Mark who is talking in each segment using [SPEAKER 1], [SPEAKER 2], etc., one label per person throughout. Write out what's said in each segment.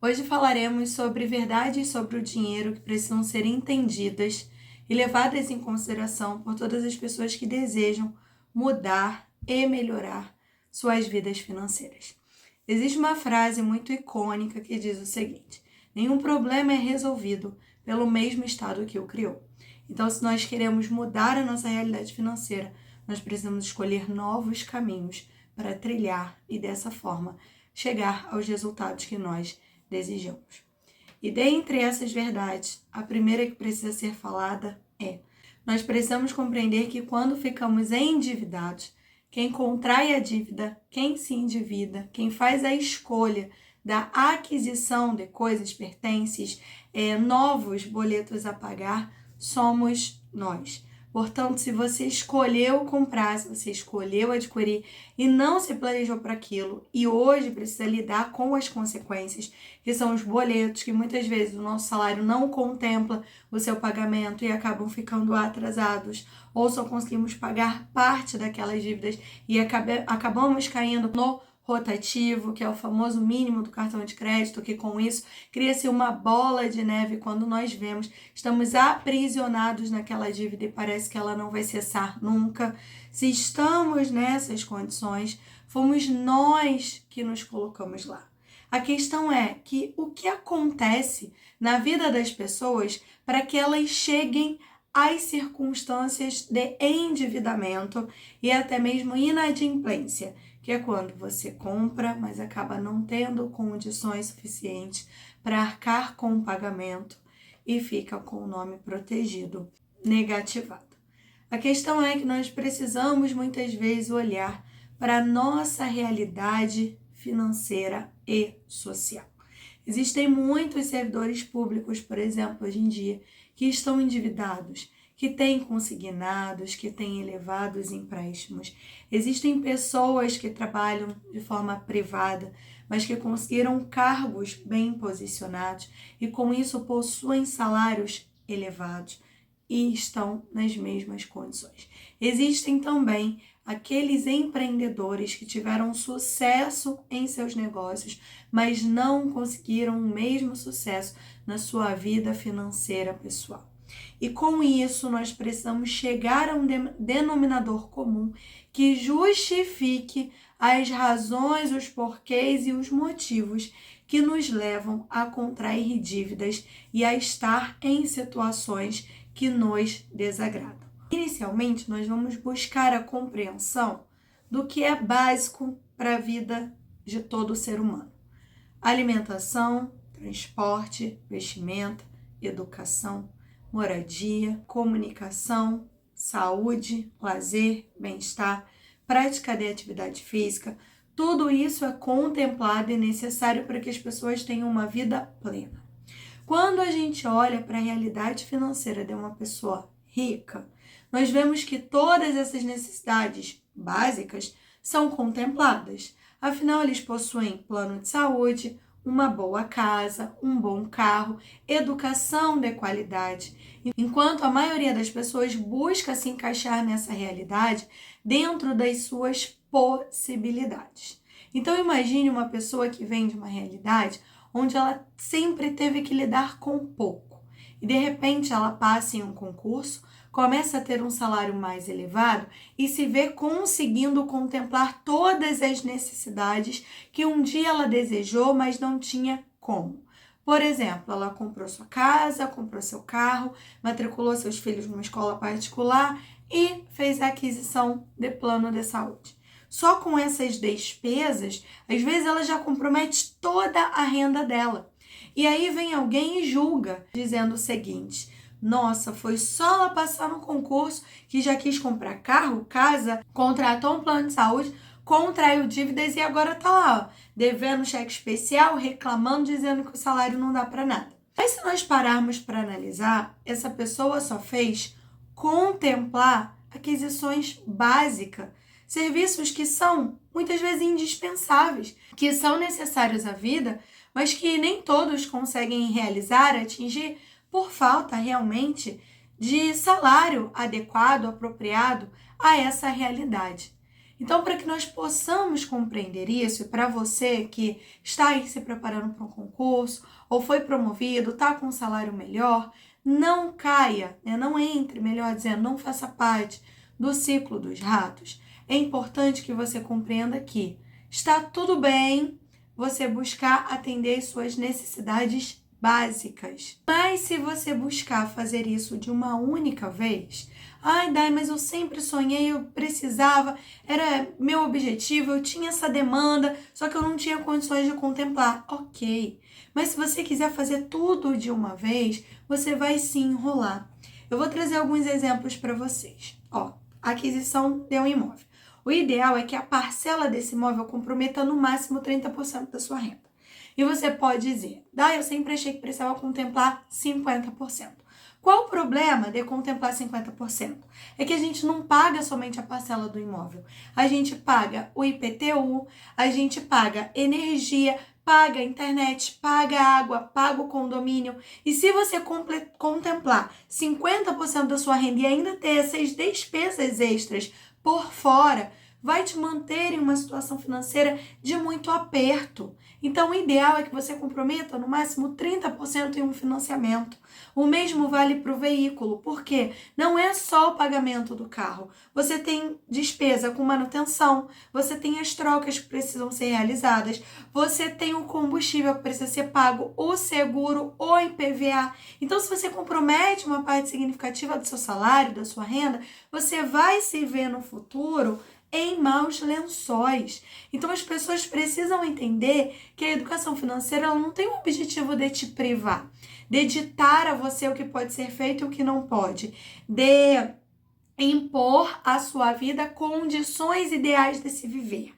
[SPEAKER 1] Hoje falaremos sobre verdades sobre o dinheiro que precisam ser entendidas e levadas em consideração por todas as pessoas que desejam mudar e melhorar suas vidas financeiras. Existe uma frase muito icônica que diz o seguinte: nenhum problema é resolvido pelo mesmo estado que o criou. Então, se nós queremos mudar a nossa realidade financeira, nós precisamos escolher novos caminhos para trilhar e dessa forma chegar aos resultados que nós desejamos. E dentre essas verdades, a primeira que precisa ser falada é: nós precisamos compreender que quando ficamos endividados, quem contrai a dívida, quem se endivida, quem faz a escolha da aquisição de coisas, pertences, novos boletos a pagar, somos nós. Portanto, se você escolheu comprar, se você escolheu adquirir e não se planejou para aquilo e hoje precisa lidar com as consequências, que são os boletos, que muitas vezes o nosso salário não contempla o seu pagamento e acabam ficando atrasados, ou só conseguimos pagar parte daquelas dívidas e acabamos caindo no rotativo, que é o famoso mínimo do cartão de crédito, que com isso cria-se uma bola de neve quando nós vemos, estamos aprisionados naquela dívida e parece que ela não vai cessar nunca. Se estamos nessas condições, fomos nós que nos colocamos lá. A questão é que o que acontece na vida das pessoas para que elas cheguem às circunstâncias de endividamento e até mesmo inadimplência, que é quando você compra, mas acaba não tendo condições suficientes para arcar com o pagamento e fica com o nome protegido, negativado. A questão é que nós precisamos muitas vezes olhar para a nossa realidade financeira e social. Existem muitos servidores públicos, por exemplo, hoje em dia, que estão endividados, que têm consignados, que têm elevados empréstimos. Existem pessoas que trabalham de forma privada, mas que conseguiram cargos bem posicionados e com isso possuem salários elevados e estão nas mesmas condições. Existem também aqueles empreendedores que tiveram sucesso em seus negócios, mas não conseguiram o mesmo sucesso na sua vida financeira pessoal. E com isso, nós precisamos chegar a um denominador comum que justifique as razões, os porquês e os motivos que nos levam a contrair dívidas e a estar em situações que nos desagradam. Inicialmente, nós vamos buscar a compreensão do que é básico para a vida de todo ser humano: alimentação, transporte, vestimenta, educação, moradia, comunicação, saúde, lazer, bem-estar, prática de atividade física. Tudo isso é contemplado e necessário para que as pessoas tenham uma vida plena. Quando a gente olha para a realidade financeira de uma pessoa rica, nós vemos que todas essas necessidades básicas são contempladas. Afinal, eles possuem plano de saúde, uma boa casa, um bom carro, educação de qualidade. Enquanto a maioria das pessoas busca se encaixar nessa realidade dentro das suas possibilidades. Então imagine uma pessoa que vem de uma realidade onde ela sempre teve que lidar com pouco e de repente ela passa em um concurso, começa a ter um salário mais elevado e se vê conseguindo contemplar todas as necessidades que um dia ela desejou, mas não tinha como. Por exemplo, ela comprou sua casa, comprou seu carro, matriculou seus filhos numa escola particular e fez a aquisição de plano de saúde. Só com essas despesas, às vezes ela já compromete toda a renda dela. E aí vem alguém e julga, dizendo o seguinte: nossa, foi só ela passar no concurso que já quis comprar carro, casa, contratou um plano de saúde, contraiu dívidas e agora tá lá, ó, devendo cheque especial, reclamando, dizendo que o salário não dá para nada. Mas se nós pararmos para analisar, essa pessoa só fez contemplar aquisições básicas, serviços que são muitas vezes indispensáveis, que são necessários à vida, mas que nem todos conseguem realizar, atingir, por falta realmente de salário adequado, apropriado a essa realidade. Então, para que nós possamos compreender isso, e para você que está aí se preparando para um concurso, ou foi promovido, está com um salário melhor, não caia, né? Não entre, melhor dizendo, não faça parte do ciclo dos ratos. É importante que você compreenda que está tudo bem você buscar atender suas necessidades básicas. Mas se você buscar fazer isso de uma única vez, ai, Dai, mas eu sempre sonhei, eu precisava, era meu objetivo, eu tinha essa demanda, só que eu não tinha condições de contemplar. Ok, mas se você quiser fazer tudo de uma vez, você vai se enrolar. Eu vou trazer alguns exemplos para vocês. Ó, aquisição de um imóvel. O ideal é que a parcela desse imóvel comprometa no máximo 30% da sua renda. E você pode dizer, eu sempre achei que precisava contemplar 50%. Qual o problema de contemplar 50%? É que a gente não paga somente a parcela do imóvel. A gente paga o IPTU, a gente paga energia, paga a internet, paga a água, paga o condomínio. E se você contemplar 50% da sua renda e ainda ter essas despesas extras por fora, vai te manter em uma situação financeira de muito aperto. Então, o ideal é que você comprometa no máximo 30% em um financiamento. O mesmo vale para o veículo, porque não é só o pagamento do carro. Você tem despesa com manutenção, você tem as trocas que precisam ser realizadas, você tem o combustível que precisa ser pago, o seguro, o IPVA. Então, se você compromete uma parte significativa do seu salário, da sua renda, você vai se ver no futuro em maus lençóis. Então, as pessoas precisam entender que a educação financeira ela não tem o objetivo de te privar, de ditar a você o que pode ser feito e o que não pode, de impor à sua vida condições ideais de se viver.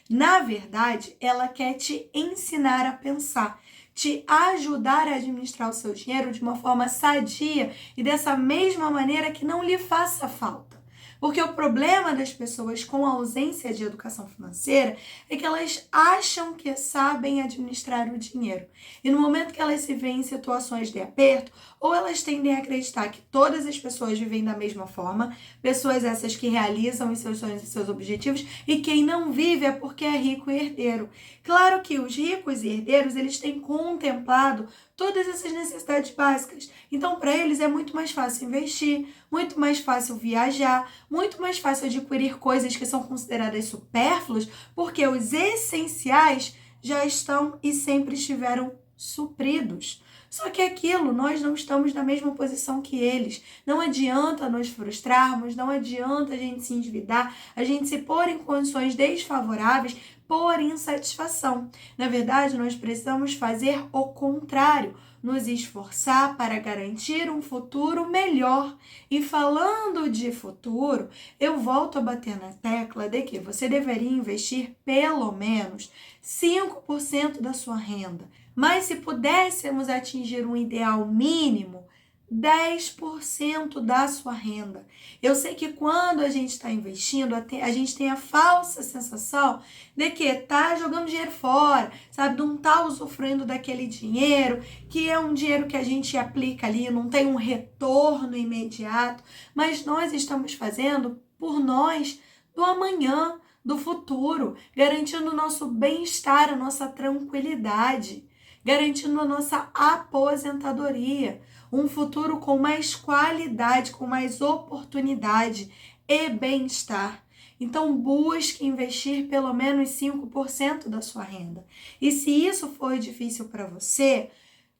[SPEAKER 1] Na verdade, ela quer te ensinar a pensar, te ajudar a administrar o seu dinheiro de uma forma sadia e dessa mesma maneira que não lhe faça falta. Porque o problema das pessoas com a ausência de educação financeira é que elas acham que sabem administrar o dinheiro. E no momento que elas se veem em situações de aperto, ou elas tendem a acreditar que todas as pessoas vivem da mesma forma, pessoas essas que realizam os seus sonhos e seus objetivos, e quem não vive é porque é rico e herdeiro. Claro que os ricos e herdeiros, eles têm contemplado todas essas necessidades básicas. Então, para eles é muito mais fácil investir, muito mais fácil viajar, muito mais fácil adquirir coisas que são consideradas supérfluas, porque os essenciais já estão e sempre estiveram supridos. Só que aquilo, nós não estamos na mesma posição que eles. Não adianta nos frustrarmos, não adianta a gente se endividar, a gente se pôr em condições desfavoráveis por insatisfação. Na verdade, nós precisamos fazer o contrário, nos esforçar para garantir um futuro melhor. E falando de futuro, eu volto a bater na tecla de que você deveria investir pelo menos 5% da sua renda. Mas se pudéssemos atingir um ideal mínimo, 10% da sua renda. Eu sei que quando a gente está investindo, a gente tem a falsa sensação de que está jogando dinheiro fora, sabe? Não está usufruindo daquele dinheiro, que é um dinheiro que a gente aplica ali, não tem um retorno imediato, mas nós estamos fazendo por nós do amanhã, do futuro, garantindo o nosso bem-estar, a nossa tranquilidade, garantindo a nossa aposentadoria, um futuro com mais qualidade, com mais oportunidade e bem-estar. Então, busque investir pelo menos 5% da sua renda. E se isso for difícil para você,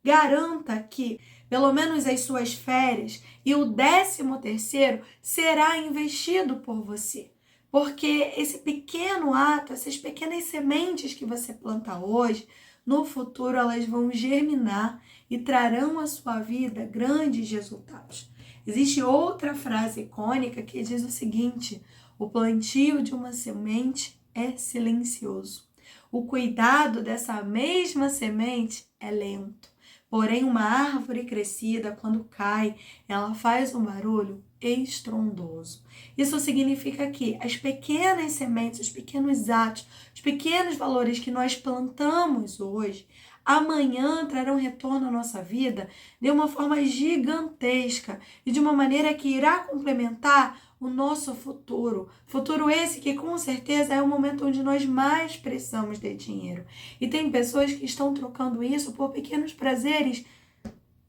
[SPEAKER 1] garanta que pelo menos as suas férias e o 13º será investido por você. Porque esse pequeno ato, essas pequenas sementes que você planta hoje, no futuro elas vão germinar e trarão à sua vida grandes resultados. Existe outra frase icônica que diz o seguinte: o plantio de uma semente é silencioso. O cuidado dessa mesma semente é lento. Porém, uma árvore crescida, quando cai, ela faz um barulho estrondoso. Isso significa que as pequenas sementes, os pequenos atos, os pequenos valores que nós plantamos hoje, amanhã trarão retorno à nossa vida de uma forma gigantesca e de uma maneira que irá complementar o nosso futuro. Futuro esse que com certeza é o momento onde nós mais precisamos de dinheiro. E tem pessoas que estão trocando isso por pequenos prazeres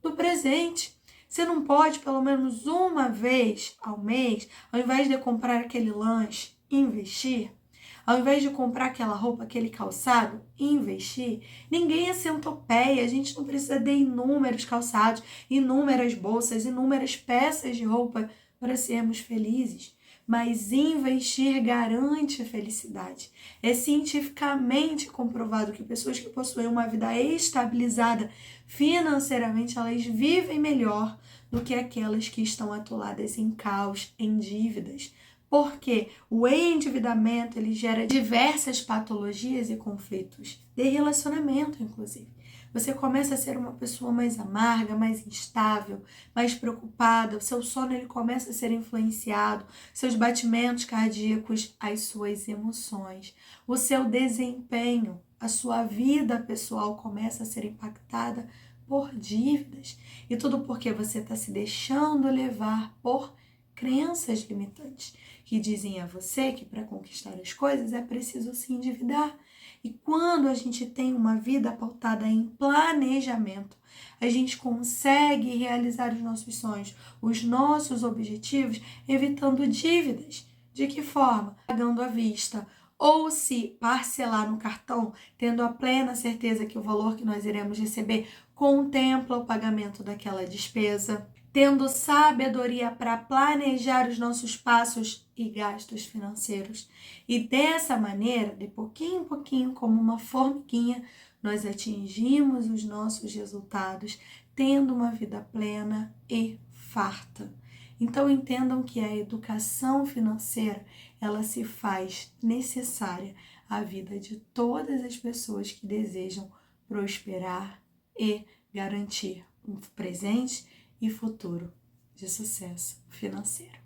[SPEAKER 1] do presente. Você não pode, pelo menos uma vez ao mês, ao invés de comprar aquele lanche, investir? Ao invés de comprar aquela roupa, aquele calçado, investir? Ninguém é centopeia, a gente não precisa de inúmeros calçados, inúmeras bolsas, inúmeras peças de roupa para sermos felizes. Mas investir garante a felicidade. É cientificamente comprovado que pessoas que possuem uma vida estabilizada financeiramente, elas vivem melhor do que aquelas que estão atoladas em caos, em dívidas. Porque o endividamento, ele gera diversas patologias e conflitos de relacionamento, inclusive. Você começa a ser uma pessoa mais amarga, mais instável, mais preocupada, o seu sono ele começa a ser influenciado, seus batimentos cardíacos, as suas emoções, o seu desempenho, a sua vida pessoal começa a ser impactada por dívidas. E tudo porque você está se deixando levar por crenças limitantes que dizem a você que para conquistar as coisas é preciso se endividar. E quando a gente tem uma vida pautada em planejamento, a gente consegue realizar os nossos sonhos, os nossos objetivos, evitando dívidas. De que forma? Pagando à vista. Ou se parcelar no cartão, tendo a plena certeza que o valor que nós iremos receber contempla o pagamento daquela despesa, tendo sabedoria para planejar os nossos passos e gastos financeiros. E dessa maneira, de pouquinho em pouquinho, como uma formiguinha, nós atingimos os nossos resultados, tendo uma vida plena e farta. Então entendam que a educação financeira, ela se faz necessária à vida de todas as pessoas que desejam prosperar e garantir um presente e futuro de sucesso financeiro.